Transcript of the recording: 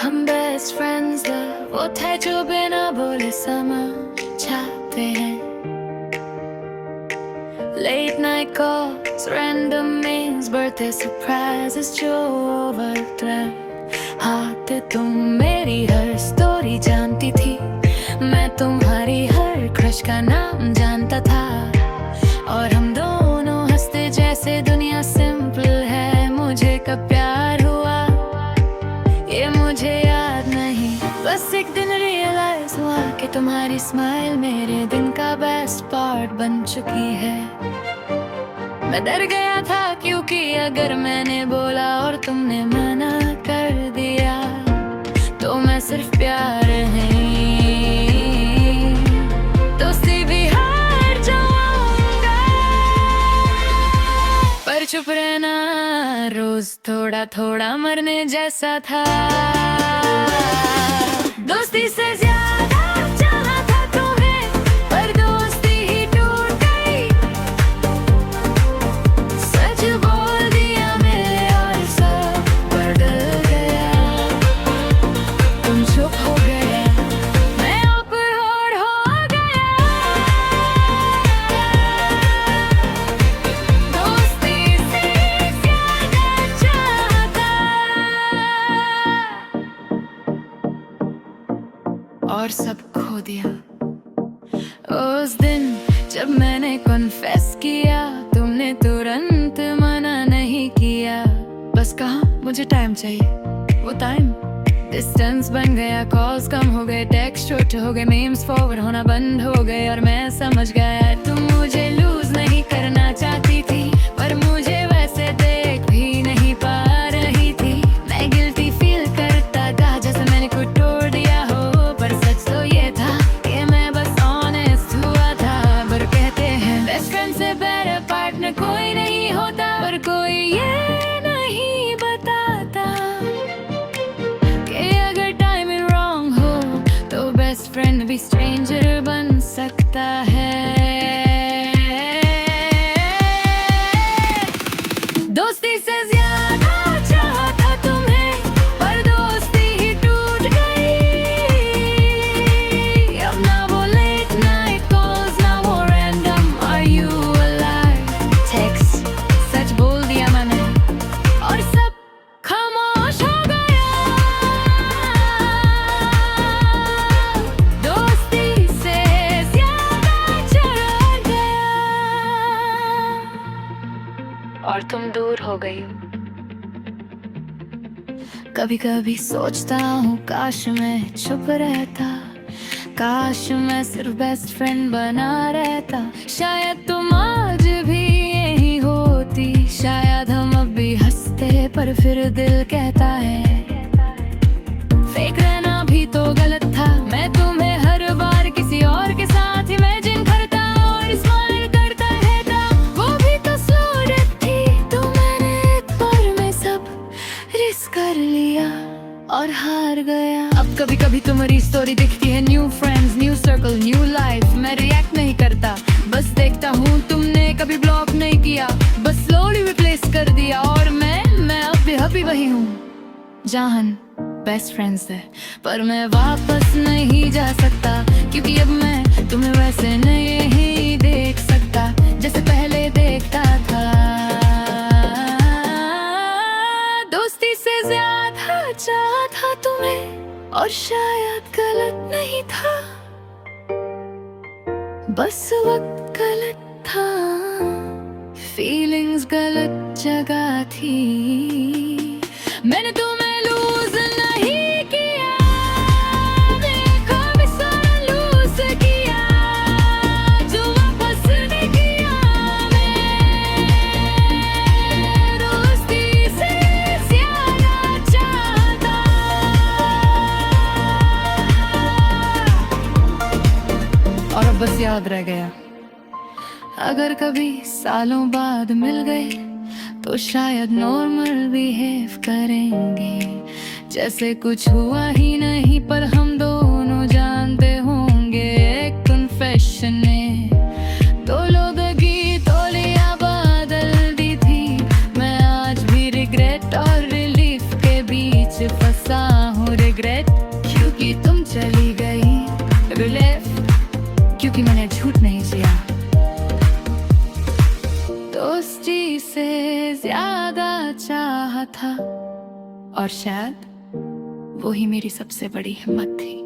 हम best friends वो थे जो बिना बोले समझाते हैं। Late night calls, random memes, birthday surprises जो ओवरड्राइव। हाँ तुम मेरी हर स्टोरी जानती थी, मैं तुम्हारी हर क्रश का नाम जानता था। और हम दोनों हंसते जैसे दुनिया सिंपल है। मुझे कब प्यार हुआ ये मुझे याद नहीं, बस एक दिन रियलाइज हुआ कि तुम्हारी स्माइल मेरे दिन का बेस्ट पार्ट बन चुकी है। मैं डर गया था क्योंकि अगर मैंने बोला और तुमने मना कर दिया तो मैं सिर्फ प्यार नहीं दोस्ती भी हार जाऊंगा। पर चुप रहना रोज थोड़ा थोड़ा मरने जैसा था। दोस्ती से ज्यादा चाहा था तुम्हें, पर दोस्ती ही टूट गई। सच बोल दिया मेरे और सब बदल गया। तुम चुप हो गए, मैं awkward हो गया। दोस्ती से ज्यादा चाहता और सब खो दिया। उस दिन जब मैंने कन्फेस किया, तुमने तुरंत मना नहीं किया। बस कहा मुझे टाइम चाहिए। वो टाइम डिस्टेंस बन गया, कॉल्स कम हो गए, टेक्स्ट छोटे हो गए, मीम्स फॉरवर्ड होना बंद हो गए। और मैं समझ गया तुम मुझे लूज नहीं करना चाहती थी, पर मुझे वैसे देख भी नहीं पा रही थी। मैं गिल्टी फील करता था जैसे मैंने कुछ तोड़ दिया हो, पर सच तो ये था कि मैं बस ऑनेस्ट हुआ था। पर कहते हैं बेस्ट फ्रेंड से बेटर पार्टनर कोई नहीं होता, पर कोई ये नहीं बताता कि अगर टाइमिंग रॉन्ग हो तो बेस्ट फ्रेंड भी स्ट्रेंजर बन सकता है। दोस्ती से ज्यादा चाहता तुम्हें, पर दोस्ती ही टूट गई। अब ना वो लेट नाइट कॉल्स, ना वो random are you alive text. सच बोल दिया मैंने और सब खामोश हो गया। दोस्ती से ज्यादा चढ़ गया और तुम दूर हो गई। कभी कभी सोचता हूँ काश मैं चुप रहता, काश मैं सिर्फ बेस्ट फ्रेंड बना रहता। शायद तुम आज भी यही होती, शायद हम अब भी हंसते, पर फिर दिल कहता है फेक रहना भी तो गलत था। मैं तुम्हें हर बार किसी और के साथ इमेजिन करता और स्माइल करता रहता। वो भी तो स्लो डेथ थी, तो मैंने एक बार में सब रिस्क कर लिया और हार गया। अब कभी कभी तुम्हारी स्टोरी दिखती है, new friends, new circle, new life. मैं रिएक्ट नहीं करता, बस देखता हूँ। तुमने कभी ब्लॉक नहीं किया, बस स्लोली रिप्लेस कर दिया। और मैं अब भी हैप्पी वही हूँ जहाँ बेस्ट फ्रेंड्स थे, पर मैं वापस नहीं जा सकता क्योंकि अब मैं तुम्हें वैसे नहीं देख सकता जैसे पहले देखता था। दोस्ती से ज्यादा चाहता तुम्हें और शायद गलत नहीं था, बस वक्त गलत था, फीलिंग्स गलत जगह थी। मैंने तुम्हें लूज नहीं किया, देखो भी सारा लूज किया, जो वापस नहीं किया मैं। दोस्ती से ज्यादा चाहता और अब बस याद रह गया। अगर कभी सालों बाद मिल गए तो शायद नॉर्मल बिहेव करेंगे जैसे कुछ हुआ ही नहीं, पर हम दोनों जानते होंगे एक कन्फेशन ने दो लोगों की तौलिया बदल दी थी। मैं आज भी रिग्रेट और रिलीफ के बीच फंसा हूँ। रिग्रेट क्योंकि तुम चली गई, रिलेफ क्योंकि मैंने झूठ नहीं जिया। दोस्ती से ज्यादा चाहा था और शायद वो ही मेरी सबसे बड़ी हिम्मत थी।